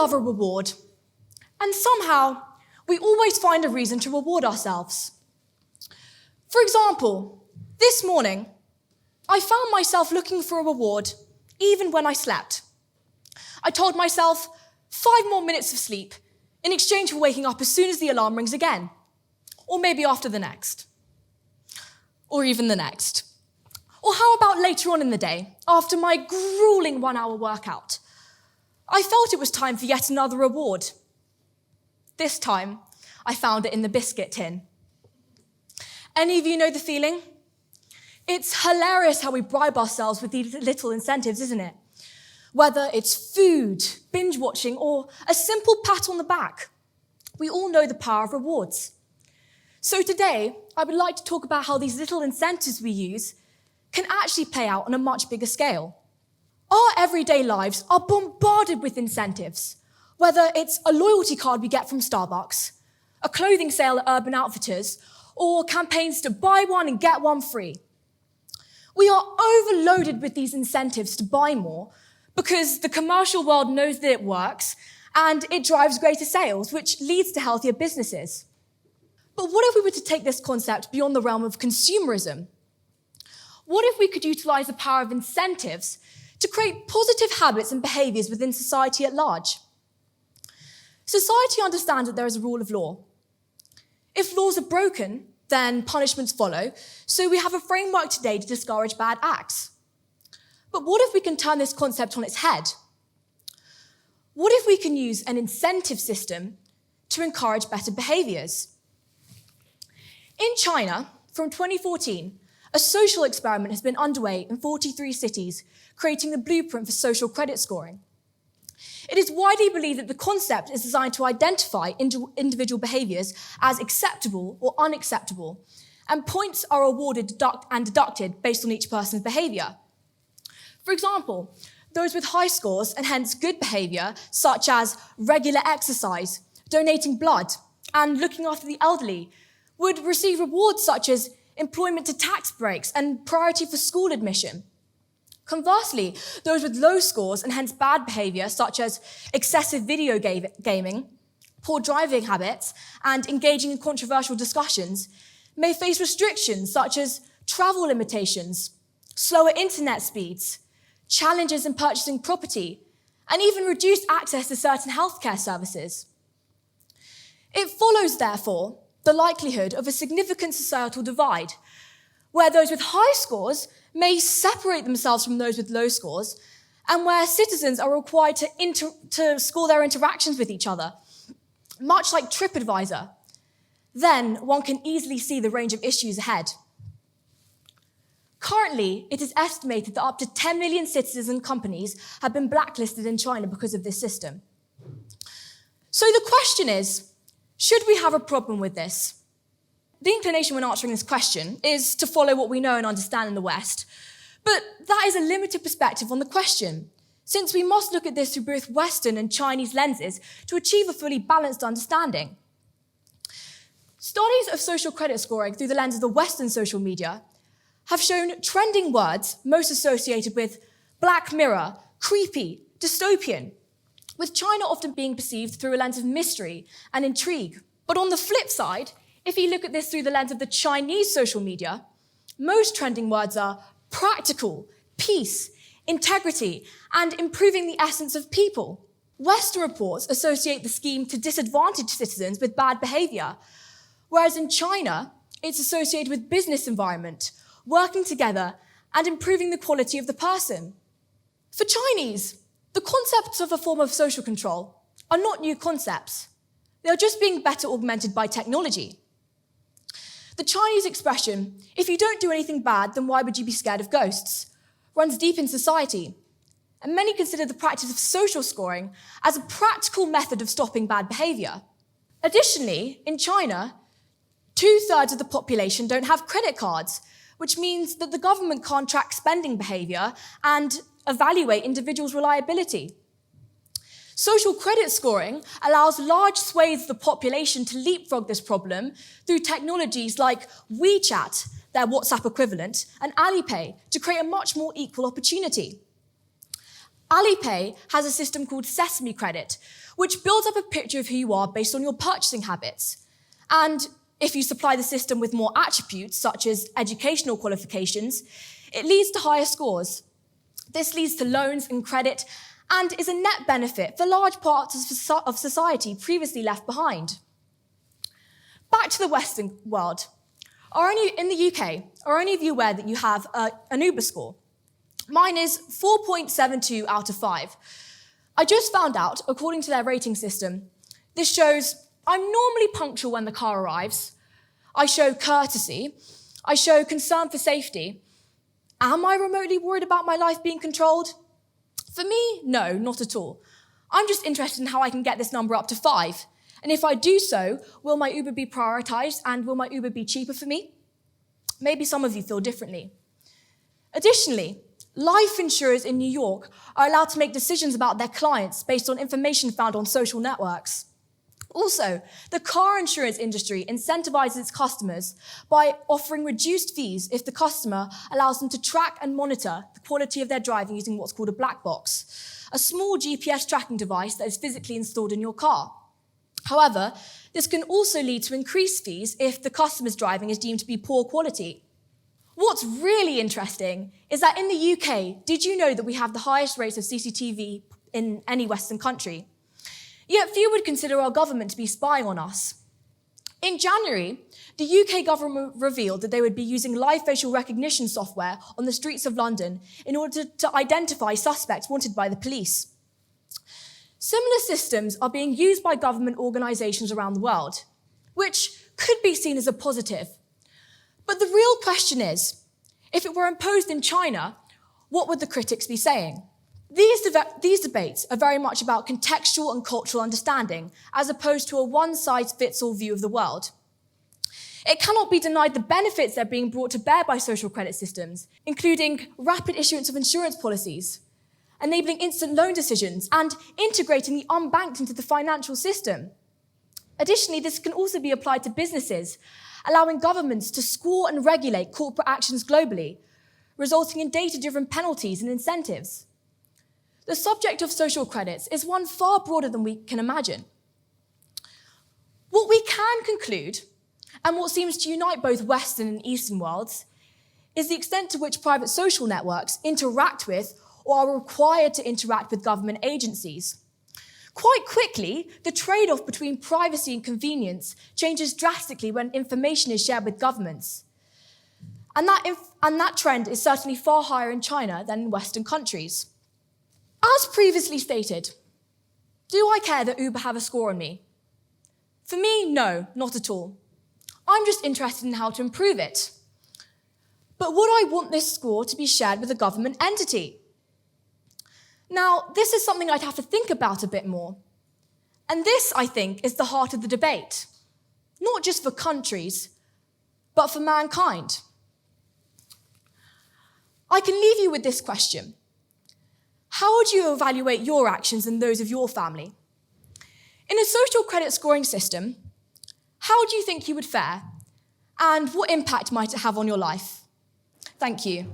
love a reward, and somehow we always find a reason to reward ourselves. For example, this morning, I found myself looking for a reward even when I slept. I told myself 5 more minutes of sleep in exchange for waking up as soon as the alarm rings again, or maybe after the next, or even the next. Or how about later on in the day, after my grueling 1-hour workout? I felt it was time for yet another reward. This time, I found it in the biscuit tin. Any of you know the feeling? It's hilarious how we bribe ourselves with these little incentives, isn't it? Whether it's food, binge watching, or a simple pat on the back, we all know the power of rewards. So today, I would like to talk about how these little incentives we use can actually play out on a much bigger scale. Our everyday lives are bombarded with incentives, whether it's a loyalty card we get from Starbucks, a clothing sale at Urban Outfitters, or campaigns to buy one and get one free. We are overloaded with these incentives to buy more because the commercial world knows that it works and it drives greater sales, which leads to healthier businesses. But what if we were to take this concept beyond the realm of consumerism? What if we could utilize the power of incentives to create positive habits and behaviors within society at large? Society understands that there is a rule of law. If laws are broken, then punishments follow, so we have a framework today to discourage bad acts. But what if we can turn this concept on its head? What if we can use an incentive system to encourage better behaviors? In China, from 2014, a social experiment has been underway in 43 cities, creating the blueprint for social credit scoring. It is widely believed that the concept is designed to identify individual behaviors as acceptable or unacceptable, and points are awarded and deducted based on each person's behavior. For example, those with high scores and hence good behavior, such as regular exercise, donating blood, and looking after the elderly, would receive rewards such as employment to tax breaks and priority for school admission. Conversely, those with low scores and hence bad behavior, such as excessive video gaming, poor driving habits, and engaging in controversial discussions, may face restrictions such as travel limitations, slower internet speeds, challenges in purchasing property, and even reduced access to certain healthcare services. It follows, therefore, the likelihood of a significant societal divide, where those with high scores may separate themselves from those with low scores, and where citizens are required to score their interactions with each other, much like TripAdvisor. Then one can easily see the range of issues ahead. Currently, it is estimated that up to 10 million citizens and companies have been blacklisted in China because of this system. So the question is, should we have a problem with this? The inclination when answering this question is to follow what we know and understand in the West, but that is a limited perspective on the question, since we must look at this through both Western and Chinese lenses to achieve a fully balanced understanding. Studies of social credit scoring through the lens of the Western social media have shown trending words most associated with Black Mirror, creepy, dystopian, with China often being perceived through a lens of mystery and intrigue. But on the flip side, if you look at this through the lens of the Chinese social media, most trending words are practical, peace, integrity, and improving the essence of people. Western reports associate the scheme to disadvantage citizens with bad behavior, whereas in China, it's associated with business environment, working together, and improving the quality of the person. For Chinese, the concepts of a form of social control are not new concepts. They are just being better augmented by technology. The Chinese expression, if you don't do anything bad, then why would you be scared of ghosts, runs deep in society. And many consider the practice of social scoring as a practical method of stopping bad behavior. Additionally, in China, 2/3 of the population don't have credit cards, which means that the government can't track spending behavior and evaluate individuals' reliability. Social credit scoring allows large swathes of the population to leapfrog this problem through technologies like WeChat, their WhatsApp equivalent, and Alipay to create a much more equal opportunity. Alipay has a system called Sesame Credit, which builds up a picture of who you are based on your purchasing habits. And if you supply the system with more attributes, such as educational qualifications, it leads to higher scores. This leads to loans and credit and is a net benefit for large parts of society previously left behind. Back to the Western world. In the UK, are any of you aware that you have an Uber score? Mine is 4.72 out of 5. I just found out, according to their rating system, this shows I'm normally punctual when the car arrives. I show courtesy. I show concern for safety. Am I remotely worried about my life being controlled? For me, no, not at all. I'm just interested in how I can get this number up to 5. And if I do so, will my Uber be prioritized and will my Uber be cheaper for me? Maybe some of you feel differently. Additionally, life insurers in New York are allowed to make decisions about their clients based on information found on social networks. Also, the car insurance industry incentivizes its customers by offering reduced fees if the customer allows them to track and monitor the quality of their driving using what's called a black box, a small GPS tracking device that is physically installed in your car. However, this can also lead to increased fees if the customer's driving is deemed to be poor quality. What's really interesting is that in the UK, did you know that we have the highest rates of CCTV in any Western country? Yet few would consider our government to be spying on us. In January, the UK government revealed that they would be using live facial recognition software on the streets of London in order to identify suspects wanted by the police. Similar systems are being used by government organisations around the world, which could be seen as a positive. But the real question is, if it were imposed in China, what would the critics be saying? These debates are very much about contextual and cultural understanding, as opposed to a one-size-fits-all view of the world. It cannot be denied the benefits that are being brought to bear by social credit systems, including rapid issuance of insurance policies, enabling instant loan decisions, and integrating the unbanked into the financial system. Additionally, this can also be applied to businesses, allowing governments to score and regulate corporate actions globally, resulting in data-driven penalties and incentives. The subject of social credits is one far broader than we can imagine. What we can conclude, and what seems to unite both Western and Eastern worlds, is the extent to which private social networks interact with or are required to interact with government agencies. Quite quickly, the trade-off between privacy and convenience changes drastically when information is shared with governments. And that trend is certainly far higher in China than in Western countries. As previously stated, do I care that Uber have a score on me? For me, no, not at all. I'm just interested in how to improve it. But would I want this score to be shared with a government entity? Now, this is something I'd have to think about a bit more. And this, I think, is the heart of the debate, not just for countries, but for mankind. I can leave you with this question. How would you evaluate your actions and those of your family? In a social credit scoring system, how do you think you would fare? And what impact might it have on your life? Thank you.